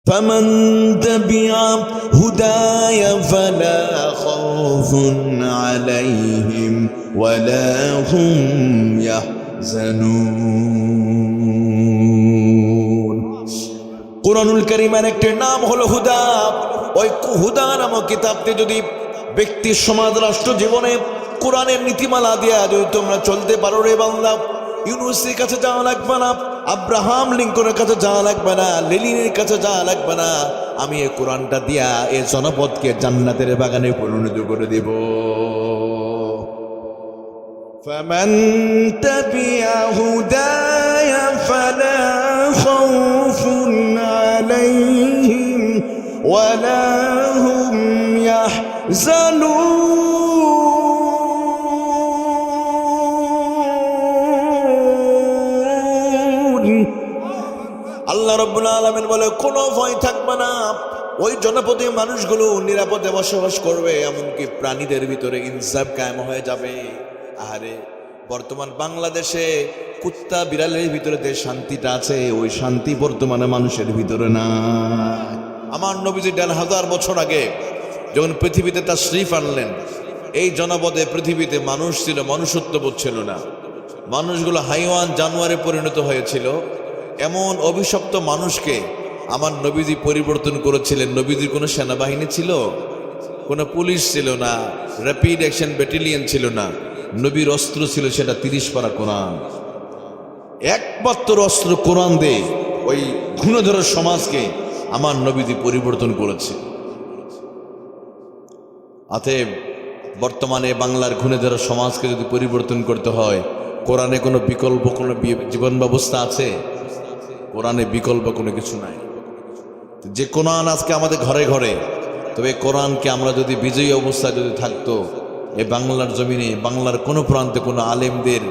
فمن تبع هداي فلا خوف عليهم ولا هم يحزنون কুরআনুল কারীমের একটি নাম হলো হুদা। ওই হুদা নামক কিতাবটি যদি ব্যক্তি সমাজ রাষ্ট্র জীবনে কোরআনের নীতিমালা দিয়া যদি তোমরা চলতে পারো রে বান্দা, ইউনুসের কাছে যাওয়া লাগবে না, আব্রাহাম লিঙ্কনের কাছে যাওয়া লাগবে না, লেনিনের কাছে যাওয়া লাগবে না। আমি এই কোরআনটা দিয়া এই জনপদকে জান্নাতের বাগানে পরিণত করে দেব। ফামান তাবিআ হুদায়া ফালা খাউফুন আলাইহিম ওয়ালা হুম ইয়াহজানুন। আল্লাহ রাব্বুল আলামিন বলে কোনো ভয় থাকবে না, ওই জনপদে মানুষগুলো নিরাপদে বসবাস করবে, এমনকি প্রাণীদের ভিতরে ইনসাফ কায়েম হয়ে যাবে। আরে বর্তমান বাংলাদেশে কুত্তা বিড়ালের ভিতরে যে শান্তিটা আছে, ওই শান্তি বর্তমানে মানুষের ভিতরে না। আমার নবীজি ১,৫০০ বছর আগে যখন পৃথিবীতে তাশরীফ আনলেন, এই জনপদে পৃথিবীতে মানুষ ছিল, মনুষ্যত্ববোধ ছিল না। মানুষগুলো হাইওয়ান জানোয়ারে পরিণত হয়েছিল। এমন অভিশপ্ত মানুষকে আমার নবীজি পরিবর্তন করেছিলেন। নবীজির কোনো সেনাবাহিনী ছিল, কোনো পুলিশ ছিল না, র্যাপিড অ্যাকশন ব্যাটালিয়ন ছিল না। নবীর অস্ত্র ছিল সেটা ৩০ পারা কোরআন। একমাত্র অস্ত্র কোরআন দিয়ে ওই ঘুণধর সমাজকে আমার নবীজি পরিবর্তন করেছে। অতএব বর্তমানে বাংলার ঘুণধর সমাজকে যদি পরিবর্তন করতে হয়, কোরআনে কোনো বিকল্প কোনো জীবন ব্যবস্থা আছে? কোরআনে বিকল্প কোনো কিছু নাই। যে কোরআন আজকে আমাদের ঘরে ঘরে, তবে কোরআনকে আমরা যদি বিজয়ী অবস্থায় যদি থাকতো, এই বাংলার জমিনে বাংলার কোনো প্রান্তে কোনো আলেমদের,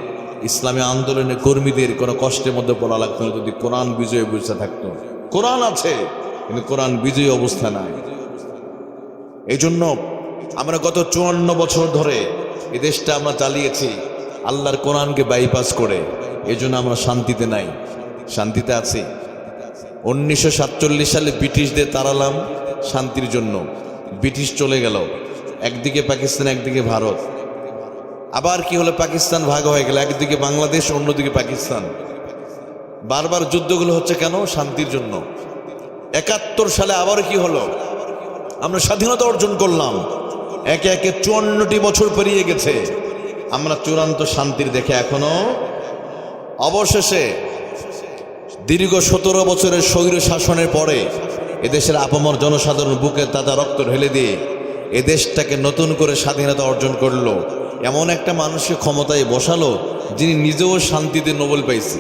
ইসলামী আন্দোলনের কর্মীদের কোনো কষ্টের মধ্যে পড়া লাগতো না, যদি কোরআন বিজয়ী অবস্থা থাকতো। কোরআন আছে কিন্তু কোরআন বিজয়ী অবস্থা নাই। এই জন্য আমরা গত ৫৪ বছর ধরে এই দেশটা আমরা চালিয়েছি আল্লাহর কোরআনকে বাইপাস করে। এই জন্য আমরা শান্তিতে নাই। শান্তিতে আছি। ১৯৪৭ সালে ব্রিটিশদের তাড়ালাম শান্তির জন্য, ব্রিটিশ চলে গেল, একদিকে পাকিস্তান একদিকে ভারত। আবার কি হলো, পাকিস্তান ভাগ হয়ে গেল, একদিকে বাংলাদেশ অন্যদিকে পাকিস্তান। বারবার যুদ্ধগুলো হচ্ছে কেন? শান্তির জন্য। ৭১ সালে আবার কি হলো, আমরা স্বাধীনতা অর্জন করলাম, একে একে ৫৪টি বছর পেরিয়ে গেছে, আমরা চূড়ান্ত শান্তির দেখে এখনো। অবশেষে দীর্ঘ ১৭ বছরের স্বৈর শাসনের পরে এদেশের আপামর জনসাধারণ বুকে তাজা রক্ত ঢেলে দিয়ে এদেশটাকে নতুন করে স্বাধীনতা অর্জন করলো। এমন একটা মানুষকে ক্ষমতায় বসালো যিনি নিজেও শান্তিতে নোবেল পাইছে।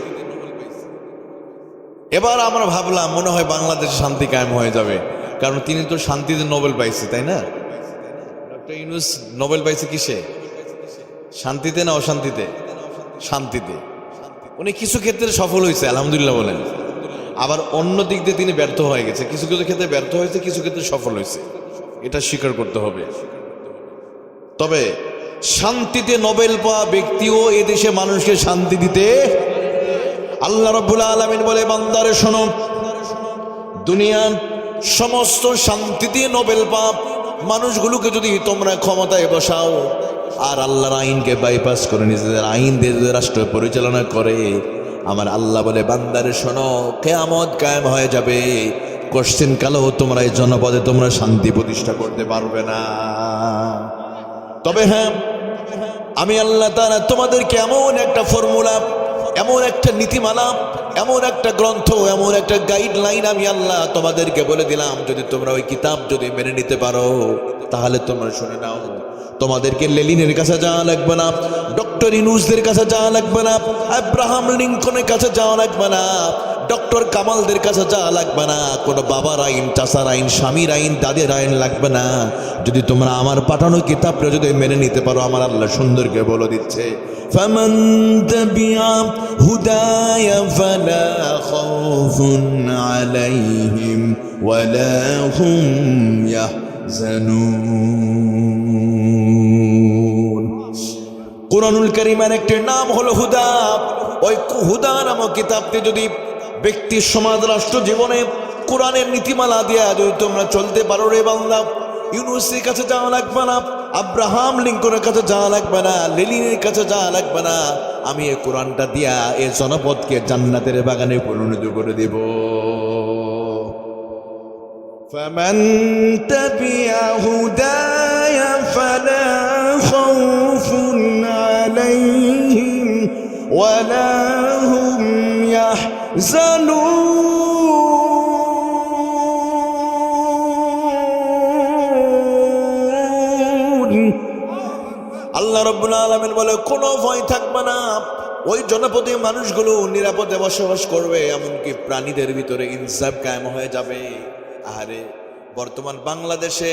এবার আমরা ভাবলাম মনে হয় বাংলাদেশে শান্তি কায়েম হয়ে যাবে, কারণ তিনি তো শান্তিতে নোবেল পাইছে, তাই না? ডক্টর ইউনূস নোবেল পাইছে কিসে? শান্তিতে না অশান্তিতে? শান্তিতে। উনি কিছু ক্ষেত্রে সফল হয়েছে, আলহামদুলিল্লাহ বলেন। আবার অন্য দিক দিয়ে তিনি ব্যর্থ হয়ে গেছে, কিছু কিছু ক্ষেত্রে ব্যর্থ হয়েছে, কিছু ক্ষেত্রে সফল হয়েছে, এটা স্বীকার করতে হবে। তবে শান্তিতে নোবেল পাওয়া ব্যক্তিও এদেশে মানুষকে শান্তি দিতে। আল্লাহ রাব্বুল আলামিন বলে, বান্দারে শোনো, দুনিয়ার সমস্ত শান্তিতে নোবেল পাওয়া মানুষগুলোকে যদি তোমরা ক্ষমতায় বসাও আর আল্লাহর আইনকে বাইপাস করে নিজেদের আইন দিয়ে রাষ্ট্র পরিচালনা করে, আমার আল্লাহ বলে, বান্দারে শোনো, কিয়ামত কায়েম হয়ে যাবে, কোশ্চেন কালেও তোমরা এই জনপদে তোমরা শান্তি প্রতিষ্ঠা করতে পারবে না। তবে হ্যাঁ, আমি আল্লাহ তাআলা তোমাদেরকে এমন একটা ফর্মুলা, এমন একটা নীতিমালা, এমন একটা গ্রন্থ, এমন একটা গাইডলাইন আমি আল্লাহ তোমাদেরকে বলে দিলাম, যদি তোমরা ওই কিতাব যদি মেনে নিতে পারো তাহলে তোমরা শুনে নাও, তোমাদেরকে লেনিনের কাছে যাওয়া লাগবে না, ডক্টর ইউনূসদের কাছে যাওয়া লাগবে না, আব্রাহাম লিঙ্কনের কাছে যাওয়া লাগবে না, ডক্টর কামালদের কাছে যাওয়া লাগবে না, কোনো বাবার আইন, চাচার আইন, স্বামীর আইন, দাদের আইন লাগবে না। যদি তোমরা আমার পাঠানো কিতাবটা যদি মেনে নিতে পারো, আমার আল্লাহ সুন্দরকে বলে দিচ্ছে, ফামান তাবিআ হুদায়া ফালা খাউফুন আলাইহিম ওয়ালা হুম ইয়াহজানুন। কুরআনুল কারীমের একটি নাম হলো হুদা। ওই হুদা নামক কিতাবটি যদি ব্যক্তি সমাজ রাষ্ট্র জীবনে কোরআনের নীতিমালা দিয়া যদি তোমরা চলতে পারো রে বান্দা, ইউনুসের কাছে যাওয়া লাগবে না, আব্রাহাম লিঙ্কনের কাছে যাওয়া লাগবে না, লেনিনের কাছে যাওয়া লাগবে না। আমি এই কোরআনটা দিয়া এই জনপদকে জান্নাতের বাগানে পরিণত করে দেব। فمن تبع هداي فلا خوف عليهم ولا هم يحزنون। আল্লাহ রাব্বুল আলামিন বলে কোনো ভয় থাকবে না, ওই জনপদে মানুষগুলো নিরাপদে বসবাস করবে, এমনকি প্রাণীদের ভিতরে ইনসাফ কায়েম হয়ে যাবে। আরে বর্তমান বাংলাদেশে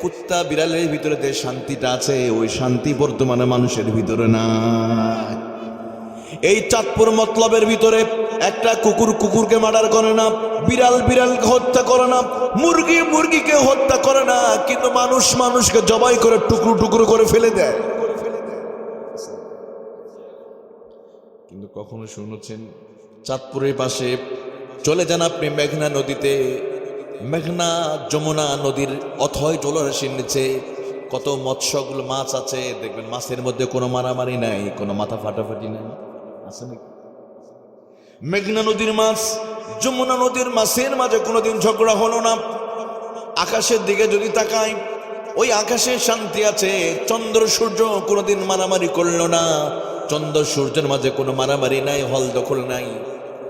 কুত্তা বিড়ালের ভিতরে যে শান্তিটা আছে, ওই শান্তি বর্তমানে মানুষের ভিতরে না। এই চাঁদপুর মতলবের ভিতরে একটা কুকুর কুকুরকে মার্ডার করে না, বিড়াল বিড়ালকে হত্যা করে না, মুরগি মুরগিকে হত্যা করে না, কিন্তু মানুষ মানুষকে জবাই করে টুকরো টুকরো করে ফেলে দেয়। কিন্তু কখনো শুনেছেন চাঁদপুরের পাশে চলে যান আপনি মেঘনা নদীতে, মেঘনা যমুনা নদীর অথয় জলরাশির নিচে কত মৎস্যগুলো মাছ আছে, দেখবেন মাছের মধ্যে কোনো মারামারি নাই, কোনো মাথা ফাটাফাটি নাই, আছে নাকি? মেঘনা নদীর মাছ যমুনা নদীর মাছের মাঝে কোনোদিন ঝগড়া হলো না। আকাশের দিকে যদি তাকাই, ওই আকাশে শান্তি আছে। চন্দ্র সূর্য কোনোদিন মারামারি করলো না, চন্দ্র সূর্যের মাঝে কোনো মারামারি নাই, হল দখল নাই,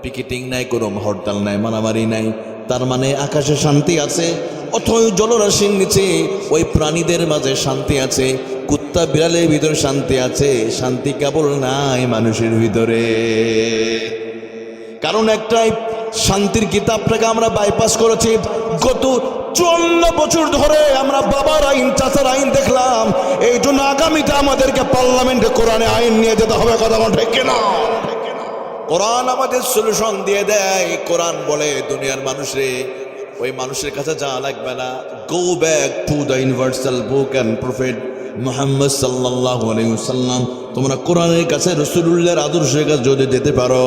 পিকেটিং নাই, কোনো হরতাল নাই, মারামারি নাই। তার মানে আকাশে শান্তি আছে, অথই জলরাশির নিচে ওই প্রাণীদের মাঝে শান্তি আছে, কুত্তা বিড়ালের ভিতরে শান্তি আছে। শান্তি কেবল নাই মানুষের ভিতরে। কারণ একটাই, শান্তির কিতাবটাকে আমরা বাইপাস করেছি। গত 54 বছর ধরে আমরা বাবার আইন চাচার আইন দেখলাম। এই জন্য আগামীতে আমাদেরকে পার্লামেন্টে কোরআনে আইন নিয়ে যেতে হবে। কথা ঠিক কিনা? কোরআন আমাদের সলিউশন দিয়ে দেয়। কোরআন বলে দুনিয়ার মানুষরে, ওই মানুষের কাছে যাওয়া লাগবে না, go back to the universal book and prophet Muhammad সাল্লাল্লাহু আলাইহি ওয়াসাল্লাম। তোমরা কোরআনের কাছে, রাসূলুল্লাহর আদর্শের কাছে যদি যেতে পারো,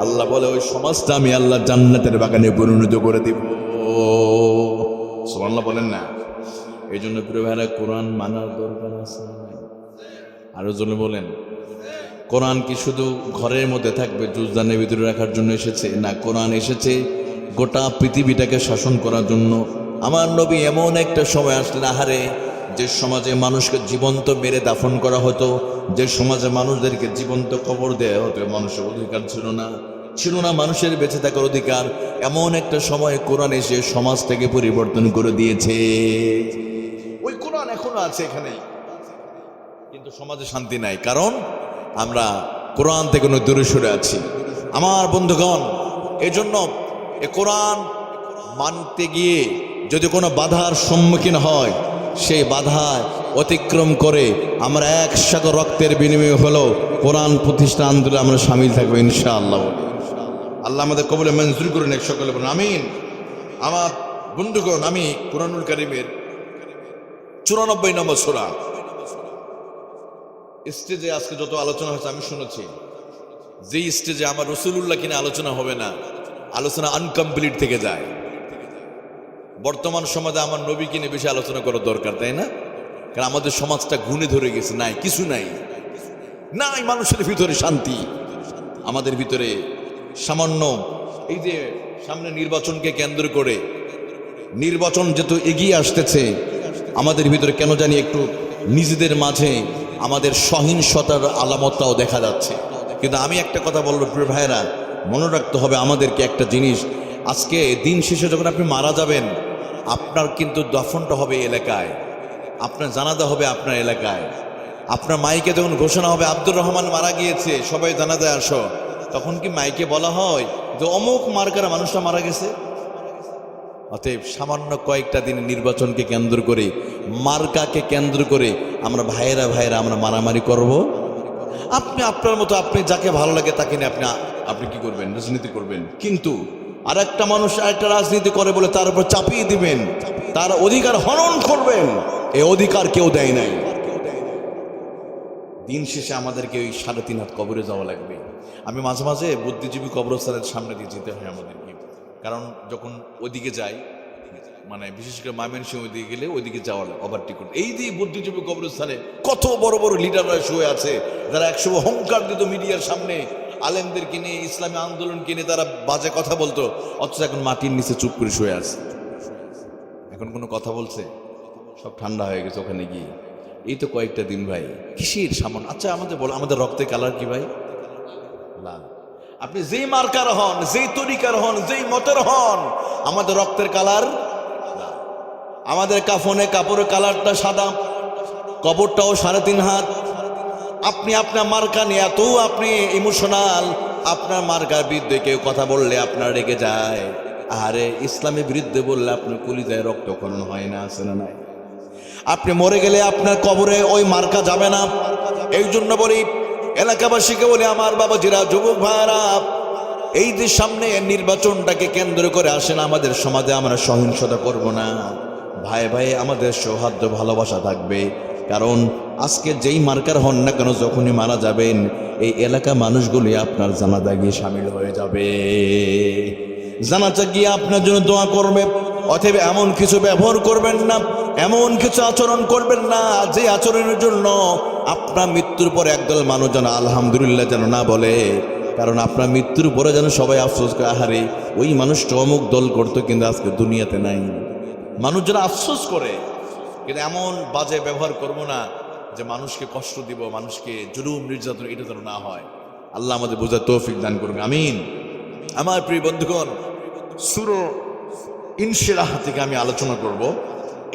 আল্লাহ বলে ওই সমাজটা আমি আল্লাহ জান্নাতের বাগানে পরিণত করে দেব। সুবহানাল্লাহ বলেন না? এই জন্য প্রিয় ভাইরা, কোরআন মানার দরকার আছে। আরো জন্য বলেন, কোরআন কি শুধু ঘরের মধ্যে থাকবে, জুজদানের ভিতরে রাখার জন্য এসেছে? না, কোরআন এসেছে গোটা পৃথিবীটাকে শাসন করার জন্য। আমার নবী এমন একটা সময় আসলেন, আহারে, যে সমাজে মানুষকে জীবন্ত মেরে দাফন করা হতো, যে সমাজে মানুষদেরকে জীবন্ত কবর দেওয়া হতো, মানুষের অধিকার ছিল না মানুষের বেঁচে থাকার অধিকার। এমন একটা সময় কোরআন এসে সমাজটাকে পরিবর্তন করে দিয়েছে। ওই কোরআন এখনো আছে এখানে, কিন্তু সমাজে শান্তি নাই, কারণ আমরা কোরআন থেকে দূরে সরে আছি। আমার বন্ধুগণ, এজন্য এ কোরআন মানতে গিয়ে যদি কোনো বাধার সম্মুখীন হয়, সেই বাধা অতিক্রম করে আমরা একসাথে রক্তের বিনিময় হলো কোরআন প্রতিষ্ঠা আন্দোলনে আমরা সামিল থাকবো ইনশাআল্লাহ। আল্লাহ আমাদের কবুলে মঞ্জুর করুন, এক সকলে বলুন আমিন। আমার বন্ধুগণ, আমি কুরআনুল কারীমের 94 নম্বর সূরা স্টেজে আজকে যত আলোচনা হয়েছে আমি শুনেছি, যে স্টেজে আমার রাসূলুল্লাহ কিনা আলোচনা হবে না, আলোচনা আনকমপ্লিট থেকে যায়। বর্তমান সমাজে আমার নবী কিনে বেশি আলোচনা করা দরকার, তাই না? কারণ আমাদের সমাজটা গুণে ধরে গেছে, নাই কিছু নাই, নাই মানুষের ভিতরে শান্তি। আমাদের ভিতরে সামান্য এই যে সামনে নির্বাচনকে কেন্দ্র করে, নির্বাচন যেহেতু এগিয়ে আসতেছে, আমাদের ভিতরে কেন জানি একটু নিজেদের মাঝে আমাদের সহিংসতার আলামতটাও দেখা যাচ্ছে। কিন্তু আমি একটা কথা বলবো প্রিয় ভাইয়েরা, মনে রাখতে হবে আমাদেরকে একটা জিনিস, আজকে দিন শেষে যখন আপনি মারা যাবেন, আপনার কিন্তু দফনটা হবে এলাকায়, আপনার জানাজা হবে আপনার এলাকায়। আপনার মাইকে যখন ঘোষণা হবে আব্দুর রহমান মারা গিয়েছে, সবাই জানাজায় আসো, তখন কি মাইকে বলা হয় যে অমুক মার্কার মানুষটা মারা গেছে? অতএব সামান্য কয়েকটা দিন নির্বাচনকে কেন্দ্র করে, মার্কাকে কেন্দ্র করে আমরা ভাইয়েরা আমরা মারামারি করব? আপনি আপনার মতো, আপনি যাকে ভালো লাগে তাকে নিয়ে আপনি কি করবেন? রাজনীতি করবেন। কিন্তু আর একটা মানুষ আরেকটা রাজনীতি করে বলে তার উপর চাপিয়ে দিবেন, তার অধিকার হনন করবেন, এই অধিকার কেউ দেয় নাই। দিন শেষে আমাদেরকে ওই 3.5 হাত কবরে যাওয়া লাগবে। আমি মাঝে মাঝে বুদ্ধিজীবী কবরস্থানের সামনে দিয়ে যেতে হয় আমাদেরকে, কারণ যখন ওইদিকে যাই, মানে বিশেষ করে ময়মনসিংহ ওইদিকে গেলে ওইদিকে যাওয়ার ওভারটেক করতে, এই যে বুদ্ধিজীবী কবরস্থানে কত বড় বড় লিডাররা শুয়ে আছে, যারা একসময় অহংকার দিত মিডিয়ার সামনে, আলেমদেরকে নিয়ে, ইসলামী আন্দোলনকে নিয়ে তারা বাজে কথা বলতো, অথচ এখন মাটির নিচে চুপ করে শুয়ে আছে। এখন কোনো কথা বলছে? সব ঠান্ডা হয়ে গেছে ওখানে গিয়ে। এই তো কয়েকটা দিন ভাই, কিসের সামন? আচ্ছা আমাদের বলো, আমাদের রক্তের কালার কি ভাই? লাল। আপনি যেই মার্কার হন, যেই তরিকার হন, যেই মতের হন, আমাদের রক্তের কালার লাল। আমাদের কাফনে কাপড়ের কালারটা সাদা, কবরটাও 3.5 হাত। আপনি আপনার মার্কা নিয়ে এত আপনি ইমোশনাল, আপনার মার্কার বিরুদ্ধে কেউ কথা বললে আপনার রেগে যায়। আরে ইসলামের বিরুদ্ধে বললে আপনার কলিজায় রক্তক্ষরণ হয় না, আছে না নাই? আপনি মরে গেলে আপনার কবরে ওই মার্কা যাবে না। এই জন্য বলি, এলাকাবাসীকে বলি, আমার বাবাজিরা, যুবক ভাইরা, এই যে সামনে নির্বাচনটাকে কেন্দ্র করে আসেন, আমাদের সমাজে আমরা সহিংসতা করব না। ভাই ভাই আমাদের সৌহার্দ্য ভালোবাসা থাকবে। কারণ আজকে যেই মার্কার হন না কেন, যখনই মারা যাবেন, এই এলাকা মানুষগুলি আপনার জানাজা গিয়ে সামিল হয়ে যাবে, জানাজা গিয়ে আপনার জন্য দোয়া করবে। অতএব এমন কিছু ব্যবহার করবেন না, এমন কিছু আচরণ করবেন না যে আচরণের জন্য আপনার মৃত্যুর পরে একদল মানুষ যেন আলহামদুলিল্লাহ যেন না বলে। কারণ আপনার মৃত্যুর পরে যেন সবাই আফসোস করে, আহারে ওই মানুষটা অমুক দল করতো কিন্তু আজকে দুনিয়াতে নাই। মানুষ যেন আফসোস করে। কিন্তু এমন বাজে ব্যবহার করব না যে মানুষকে কষ্ট দিব, মানুষকে জুলুম নির্যাতন, এটা যেন না হয়। আল্লাহ আমাদের বোঝার তৌফিক দান করুন, আমিন। আমার প্রিয় বন্ধুগণ, সূরা ইনশিরাহ থেকে আমি আলোচনা করব।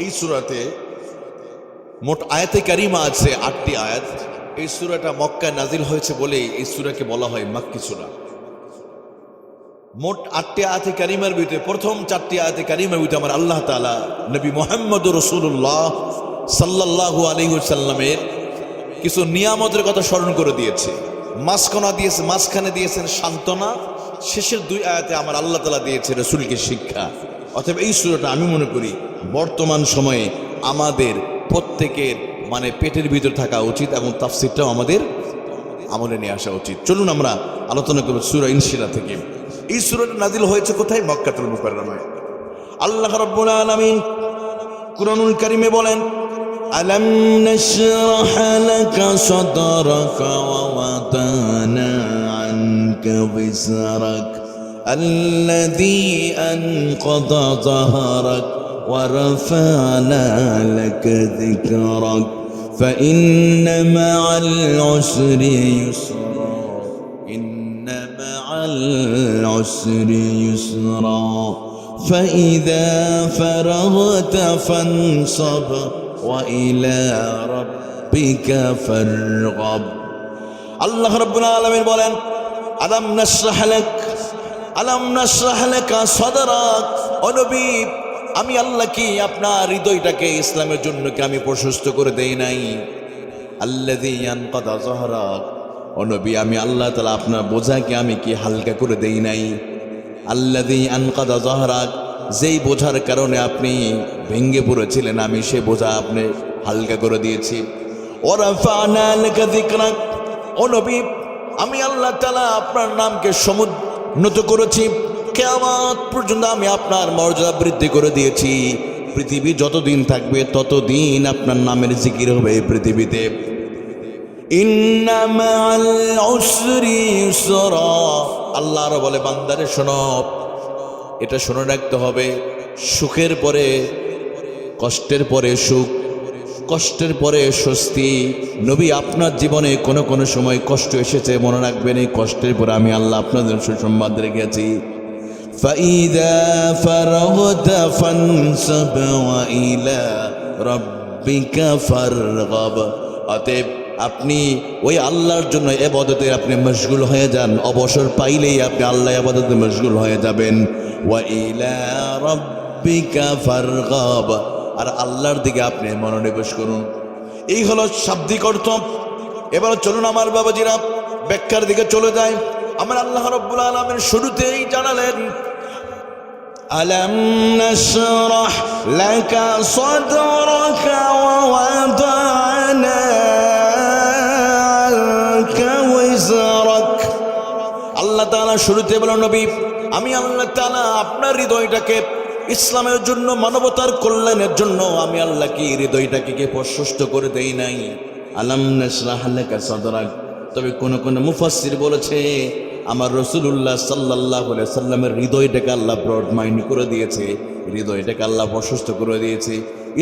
এই সূরাতে মোট আয়াতে কারিমা আছে 8টি আয়াত। এই সূরাটা মক্কায় নাজিল হয়েছে বলেই এই সূরাকে বলা হয় মাক্কি সূরা। মোট 8টি আয়াতে কারিমার ভিতরে প্রথম 4টি আয়াতে কারিমার ভিতরে আমার আল্লাহ তাআলা নবী মুহাম্মদুর রাসূলুল্লাহ সাল্লাল্লাহু আলাইহি ওয়াসাল্লামের কিছু নিয়ামতের কথা স্মরণ করে দিয়েছে। মাঝখানে দিয়েছেন সান্ত্বনা, শেষের 2 আয়াতে আমার আল্লাহ তাআলা দিয়েছে রাসূলকে শিক্ষা। অতএব এই সূরাটা আমি মনে করি বর্তমান সময়ে আমাদের প্রত্যেকের মানে পেটের ভিতর থাকা উচিত, এবং তাফসীরটাও আমাদের আমলে নিয়ে আসা উচিত। চলুন আমরা আলোচনা করব সূরা ইনশিরাহ থেকে। এই সূরাটা নাজিল হয়েছে কোথায়? মক্কাতুল মুকাররমায়। আল্লাহ রাব্বুল আলামিন কুরআনুল কারীমে বলেন, আলাম নাশরাহ লাকা সাদরাকা ওয়া ওয়াদানা আনকা বিসরাক আল্লাযী আনকাযা যাহরাক ওয়া রাফা'না লাকা যিকরাক ফাইন্না মা'আল উসরি ইউসরা ইন্না মা'আল উসরি ইউসরা فإذا فرغت فانصب وإلى ربك فارغب। আল্লাহ রাব্বুল আলামিন বলেন, আলাম নাশরাহ লাকা সাদরাক। ও নবী, আমি আল্লাহ কি আপনার হৃদয়টাকে ইসলামের জন্য কি আমি প্রশস্ত করে দেই নাই? আল্লাযী আনকাযা যাহরাক। ও নবী, আমি আল্লাহ তাআলা আপনার বোঝাকে আমি কি হালকা করে দেই নাই? আল্লাযী আনকাযা যাহরাক, যেই বোঝার কারণে আপনি ভেঙে পড়েছিলেন, আমি সে বোঝা আপনি হালকা করে দিয়েছি। ওয়া রাফা'না লাকা যিকরাক। ও নবী, আমি আল্লাহ তাআলা আপনার নামকে সমুন্নত করেছি, কিয়ামত পর্যন্ত আমি আপনার মর্যাদা বৃদ্ধি করে দিয়েছি। পৃথিবী যতদিন থাকবে ততদিন আপনার নামের জিকির হবে এই পৃথিবীতে। ইন্না মা'আল উসরি ইউসরা। আল্লাহ আরো বলে, বান্দারে শোনো, এটা শুনে রাখতে হবে, সুখের পরে কষ্টের পরে সুখ, কষ্টের পরে স্বস্তি। নবী, আপনার জীবনে কোনো কোনো সময় কষ্ট এসেছে, মনে রাখবেন এই কষ্টের পরে আমি আল্লাহ আপনাদের সুসংবাদ রেখেছি। ফাইদা ফারাগতা ফানসাব ওয়া ইলা রাব্বিকা ফারগাব। অতএব আপনি ওই আল্লাহর জন্য ইবাদতে আপনি মশগুল হয়ে যান, অবসর পাইলেই আপনি আল্লাহ ইবাদতে মশগুল হয়ে যাবেন। ওয়া ইলা রাব্বিকা ফারগাব, আর আল্লাহর দিকে আপনি মনোনিবেশ করুন। এই হলো শাব্দিক অর্থ। এবার চলুন আমার বাবাজিরা ব্যাখ্যার দিকে চলে যায়। আমার আল্লাহ রাব্বুল আলামিন শুরুতেই জানালেন, আলাম নাশরাহ লাকা সাদরাকা ওয়া ওয়াদানা আনকা ওয়িজরাক। আল্লাহ তাআলা শুরুতে বলেন, নবী আমি আল্লাহ তাআলা আপনার হৃদয়টাকে ইসলামের জন্য, মানবতার কল্যাণের জন্য আমি আল্লাহ কি হৃদয়টাকে কে প্রশস্ত করে দেই নাই? আলাম নাশরাহ লাকা সাদরাক। তবে কোন কোন মুফাসসির বলেছে আমার রাসূলুল্লাহ সাল্লাল্লাহু আলাইহি সাল্লামের হৃদয়টাকে আল্লাহ ব্রড মাইন্ড করে দিয়েছে, হৃদয়টাকে আল্লাহ প্রশস্ত করে দিয়েছে।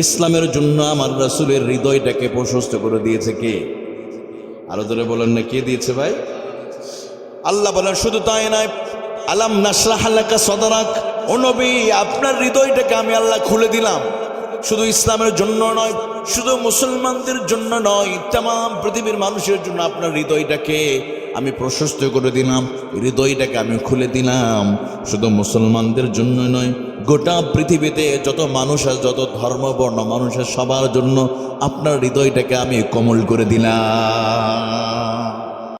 ইসলামের জন্য আমার রাসূলের হৃদয়টাকে প্রশস্ত করে দিয়েছে কে? আরো ধরে বলেন না, কে দিয়েছে ভাই? আল্লাহ বলেন শুধু তাই নয়, আলাম নাশরাহ লাকা সাদরাক, ও নবী আপনার হৃদয়টাকে আমি আল্লাহ খুলে দিলাম। শুধু ইসলামের জন্য নয়, শুধু মুসলমানদের জন্য নয়, तमाम পৃথিবীর মানুষের জন্য আপনার হৃদয়টাকে আমি প্রশস্ত করে দিলাম, হৃদয়টাকে আমি খুলে দিলাম। শুধু মুসলমানদের জন্য নয়, গোটা পৃথিবীতে যত মানুষ আছে, যত ধর্ম বর্ণ মানুষের সবার জন্য আপনার হৃদয়টাকে আমি কোমল করে দিলাম।